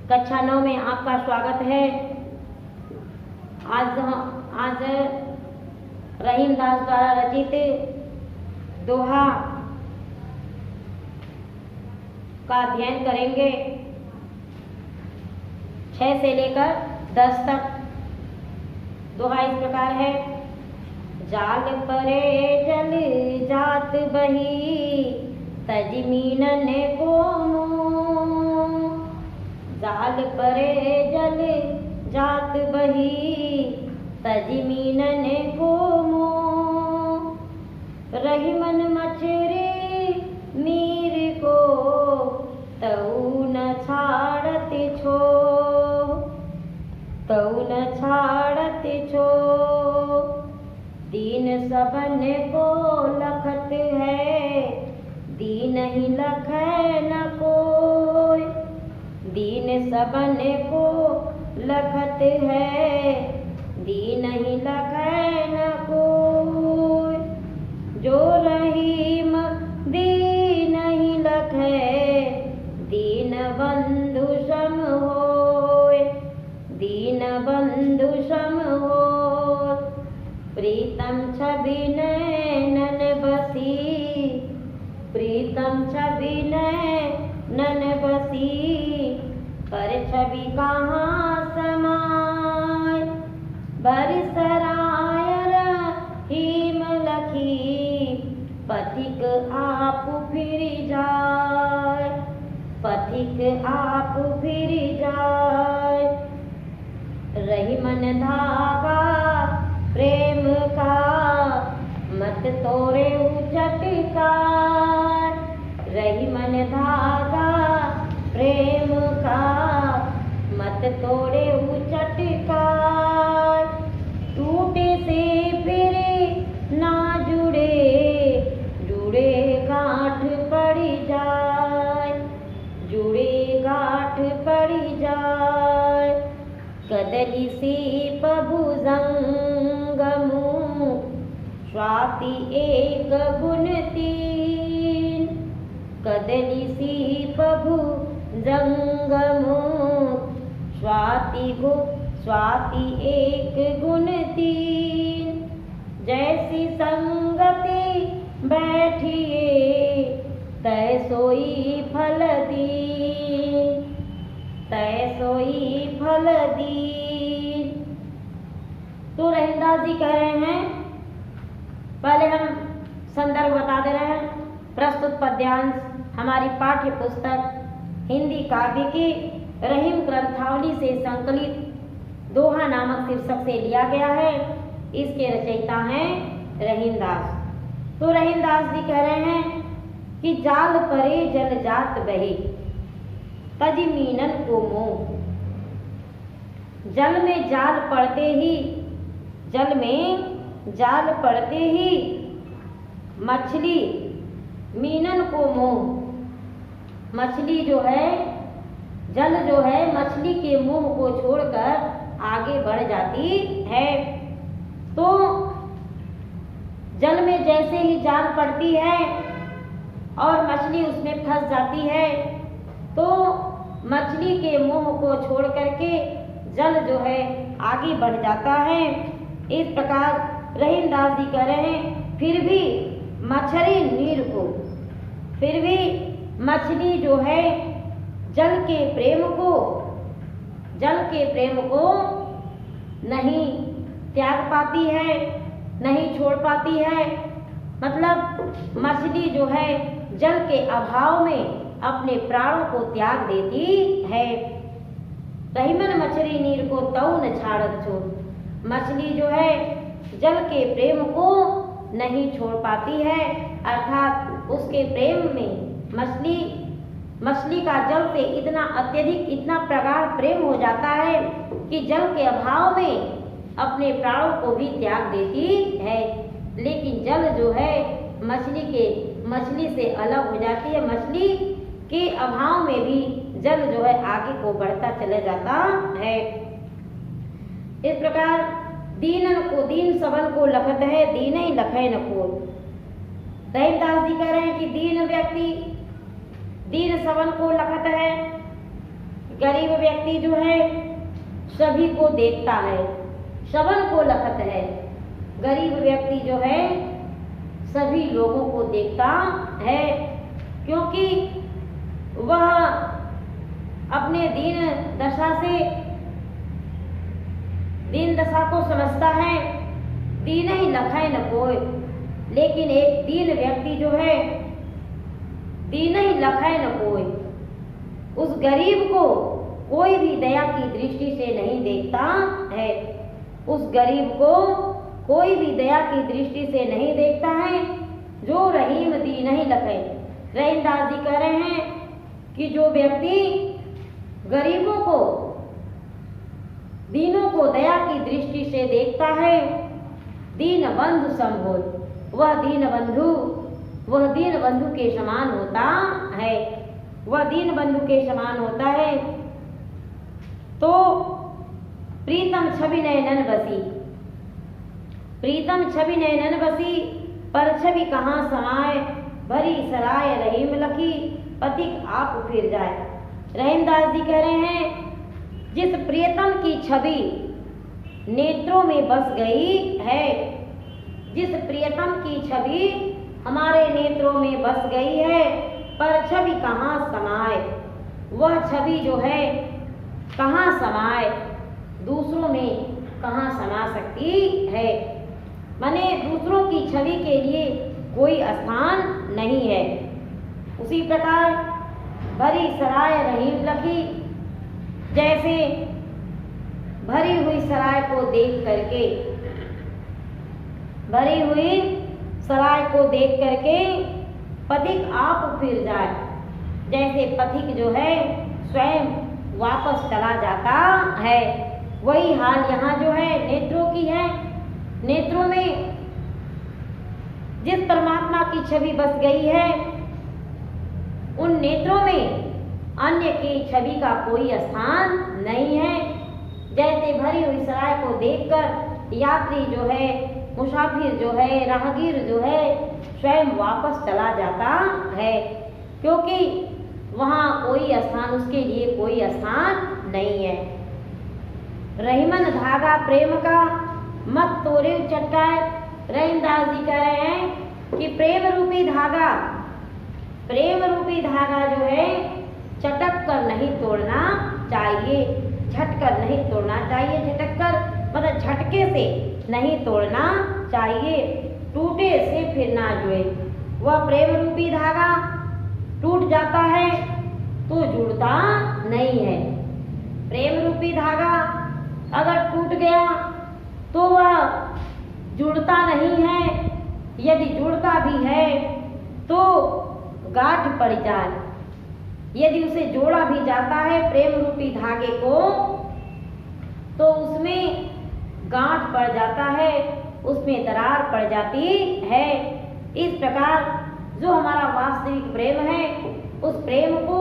कक्षा 9 में आपका स्वागत है। आज रहीम दास द्वारा रचित दोहा का अध्ययन करेंगे। 6 से लेकर 10 तक। दोहा इस प्रकार है। जाल परे जल जात बही तज मीनन को मोह। जाल परे जल जात बही तज मीनन को मोह। रही मन मछरी नीर को तऊ न छाड़त छो। तऊ न छाड़त छो। दीन सबन को लखत है दीन ही लखै न कोय। दीन सबन को लखत है दीन ही लखै न कोय। जो रहीम दीन ही लखै दीन बंधु सम होय। दीन बंधु सम होय। प्रीतम छवि नैनन बसी प्रीतम छवि नैनन बसी पर छवि कहाँ समाय। बरसराय रहीम लखी पथिक आप फिर जाय। पथिक आप फिर जाय। रही मन धागा प्रेम का मत तोरे चटकार। रही मन धागा प्रेम का मत तोड़े चटकार। टूटे से फिर ना जुड़े जुड़े गांठ पड़ी जाए। जुड़े गांठ पड़ी जाए। कदली सी भुजंगमु स्वाति एक गुण तीन। कदली सी भुजंगमु स्वाति एक गुण तीन। जैसी संगति बैठिए तै सोई फल दीन। तै सोई फल दीन। तो रहीम दास जी कह रहे हैं, पहले हम संदर्भ बता दे रहे हैं। प्रस्तुत पद्यांश हमारी पाठ्य पुस्तक हिंदी काव्य की रहीम ग्रंथावली से संकलित दोहा नामक शीर्षक से लिया गया है। इसके रचयिता हैं रहीम दास। तो रहीम दास जी कह रहे हैं कि जाल परे जल जात बहे तज मीनन को मोह। जल में जाल पड़ते ही मछली मीनन को मोह। मछली जो है जल जो है मछली के मुंह को छोड़कर आगे बढ़ जाती है। तो जल में जैसे ही जाल पड़ती है और मछली उसमें फंस जाती है तो मछली के मुंह को छोड़ करके जल जो है आगे बढ़ जाता है। इस प्रकार रहीम दास जी कह रहे हैं फिर भी मछली नीर को फिर भी मछली जो है जल के प्रेम को नहीं त्याग पाती है नहीं छोड़ पाती है। मतलब मछली जो है जल के अभाव में अपने प्राणों को त्याग देती है। रहीमन मछली नीर को तऊ न छाड़त छो। मछली जो है जल के प्रेम को नहीं छोड़ पाती है। अर्थात उसके प्रेम में मछली का जल से इतना अत्यधिक इतना प्रगाढ़ प्रेम हो जाता है कि जल के अभाव में अपने प्राणों को भी त्याग देती है। लेकिन जल जो है मछली से अलग हो जाती है। मछली के अभाव में भी जल जो है आगे को बढ़ता चले जाता है। इस प्रकार दीन सबन को लखत है दीन ही लखै न कोय। रहीम दास जी कह रहे हैं कि दीन व्यक्ति दीन सबन को लखत है गरीब व्यक्ति जो है सभी को देखता है, सबन को लखत है। गरीब व्यक्ति जो है सभी लोगों को देखता है, क्योंकि वह अपने दीन दशा को समझता है। दीन ही लखै न कोय, लेकिन एक दीन व्यक्ति जो है दीन ही लखै न कोय, उस गरीब को कोई भी दया की दृष्टि से नहीं देखता है। उस गरीब को कोई भी दया की दृष्टि से नहीं देखता है। जो रहीम दीन ही लखै, रहीमदास जी कह रहे हैं कि जो व्यक्ति गरीबों को, दीनों को दया की दृष्टि से देखता है, दीन बंधु सम होय, वह दीन बंधु के समान होता है। वह दीन बंधु के समान होता है। तो प्रीतम छवि नयनन बसी, प्रीतम छवि नयनन बसी, पर छवि कहाँ समाए, भरी सराय रहीम लखी, पथिक आप फिर जाए। रहीमदास जी कह रहे हैं जिस प्रियतम की छवि नेत्रों में बस गई है, जिस प्रियतम की छवि हमारे नेत्रों में बस गई है, पर छवि कहाँ समाए, वह छवि जो है कहाँ समाए, दूसरों में कहाँ समा सकती है। माने दूसरों की छवि के लिए कोई स्थान नहीं है। उसी प्रकार भरी सराय रहीम लखी, जैसे भरी हुई सराय को देख करके, भरी हुई सराय को देख करके पथिक आप फिर जाए, जैसे पथिक जो है स्वयं वापस चला जाता है, वही हाल यहाँ जो है नेत्रों की है। नेत्रों में जिस परमात्मा की छवि बस गई है, उन नेत्रों में अन्य की छवि का कोई स्थान नहीं है। जैसे भरी हुई सराय को देखकर यात्री जो है, मुसाफिर जो है, राहगीर जो है स्वयं वापस चला जाता है, क्योंकि वहाँ कोई स्थान, उसके लिए कोई स्थान नहीं है। रहीमन धागा प्रेम का मत तोड़े चटकाए। रहीमदास जी कह रहे हैं कि प्रेम रूपी धागा जो है चटक कर नहीं तोड़ना चाहिए, झट कर नहीं तोड़ना चाहिए। झटक कर मतलब झटके से नहीं तोड़ना चाहिए, टूटे से फिर ना जुड़े। वह प्रेम रूपी धागा टूट जाता है तो जुड़ता नहीं है। प्रेम रूपी धागा अगर टूट गया तो वह जुड़ता नहीं है, यदि जुड़ता भी है तो गांठ पड़ जाए। यदि उसे जोड़ा भी जाता है प्रेम रूपी धागे को, तो उसमें गांठ पड़ जाता है, उसमें दरार पड़ जाती है। इस प्रकार जो हमारा वास्तविक प्रेम है, उस प्रेम को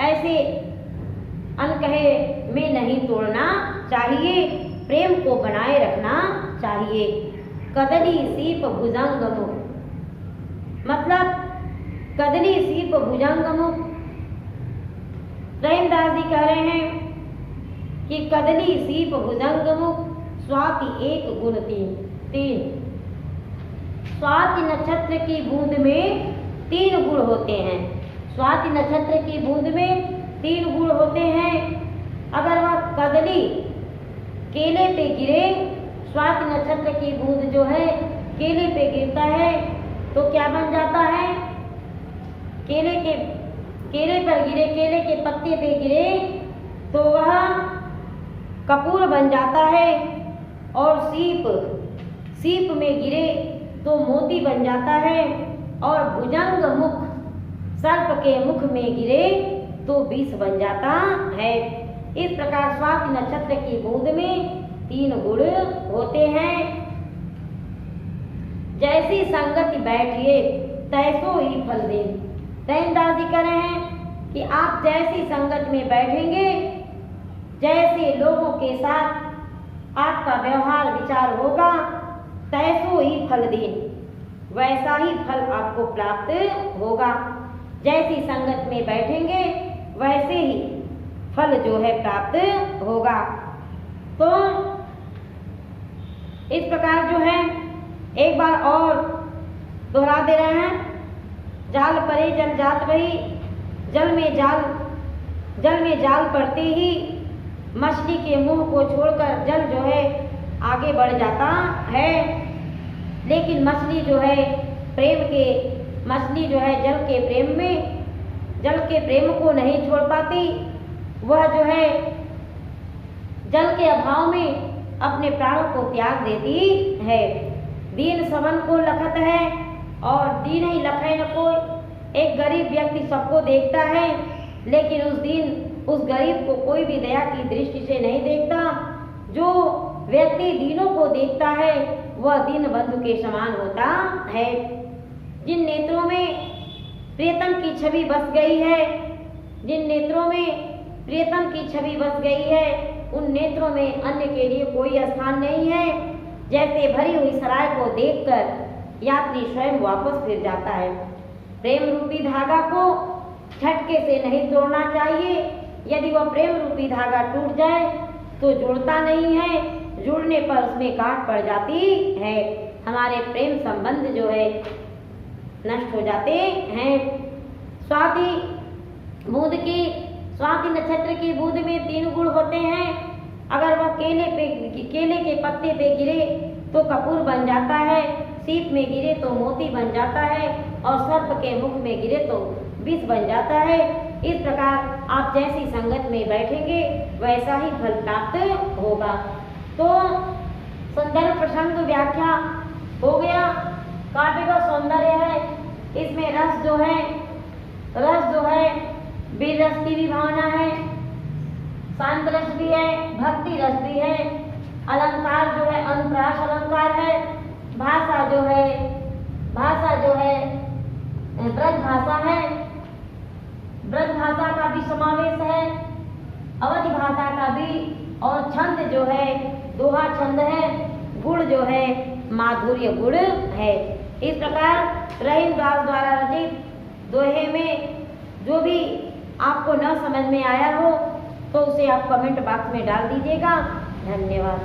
ऐसे अनकहे में नहीं तोड़ना चाहिए, प्रेम को बनाए रखना चाहिए। कदली सीप भुजंग मुख, मतलब कदली सीप भुजंग मुख। रहीमदास जी कह रहे हैं कि कदली सीप भुजंग मुख, स्वाति एक गुण तीन। स्वाति नक्षत्र की बूंद में 3 गुण होते हैं। स्वाति नक्षत्र की बूंद में 3 गुण होते हैं। अगर वह कदली केले पे गिरे, स्वाति नक्षत्र की बूंद जो है केले पे गिरता है तो क्या बन जाता है, केले पर गिरे, केले के पत्ते पे गिरे तो वह कपूर बन जाता है, और सीप में गिरे तो मोती बन जाता है, और भुजंग मुख सर्प के मुख में गिरे तो विष बन जाता है। इस प्रकार स्वाति नक्षत्र की बूंद में 3 गुण होते हैं। जैसी संगति बैठिए तैसो ही फल दे। रहीमदास जी कह रहे हैं कि आप जैसी संगत में बैठेंगे, जैसे लोगों के साथ आपका व्यवहार विचार होगा, तैसो ही फल दे, वैसा ही फल आपको प्राप्त होगा। जैसी संगत में बैठेंगे वैसे ही फल जो है प्राप्त होगा। तो इस प्रकार जो है एक बार और दोहरा दे रहे हैं, जाल परे जल जात वही, जल में जाल पड़ते ही मछली के मुंह को छोड़कर जल जो है आगे बढ़ जाता है। लेकिन मछली जो है जल के प्रेम को नहीं छोड़ पाती। वह जो है जल के अभाव में अपने प्राणों को त्याग देती है। दीन सबन को लखत है और दीन ही लखे न कोई। एक गरीब व्यक्ति सबको देखता है, लेकिन उस गरीब को कोई भी दया की दृष्टि से नहीं देखता। जो व्यक्ति दीनों को देखता है वह दीन बंधु के समान होता है। जिन नेत्रों में प्रियतम की छवि बस गई है, उन नेत्रों में अन्य के लिए कोई स्थान नहीं है। जैसे भरी हुई सराय को देखकर यात्री स्वयं वापस फिर जाता है। प्रेम रूपी धागा को झटके से नहीं तोड़ना चाहिए। यदि वह प्रेम रूपी धागा टूट जाए तो जुड़ता नहीं है, जुड़ने पर उसमें गांठ पड़ जाती है। हमारे प्रेम संबंध जो है नष्ट हो जाते हैं। स्वाति नक्षत्र की बूंद में 3 गुण होते हैं। अगर वह केले के पत्ते पे गिरे तो कपूर बन जाता है, सीप में गिरे तो मोती बन जाता है और सर्प के मुख में गिरे तो विष बन जाता है। इस प्रकार आप जैसी संगत में बैठेंगे वैसा ही फल प्राप्त होगा। तो सुंदर प्रसंग व्याख्या हो गया। काव्य का सौंदर्य है, इसमें रस जो है वीर रस की भी भावना है, शांत रस भी है, भक्ति रस भी है। अलंकार जो है अनुप्रास अलंकार है। भाषा जो है ब्रज भाषा है, ब्रज भाषा का भी समावेश है, अवधि भाषा का भी। और छंद जो है दोहा छंद है, गुण जो है माधुर्य गुण है। इस प्रकार रहीमदास द्वारा रचित दोहे में जो भी आपको न समझ में आया हो तो उसे आप कमेंट बॉक्स में डाल दीजिएगा। धन्यवाद।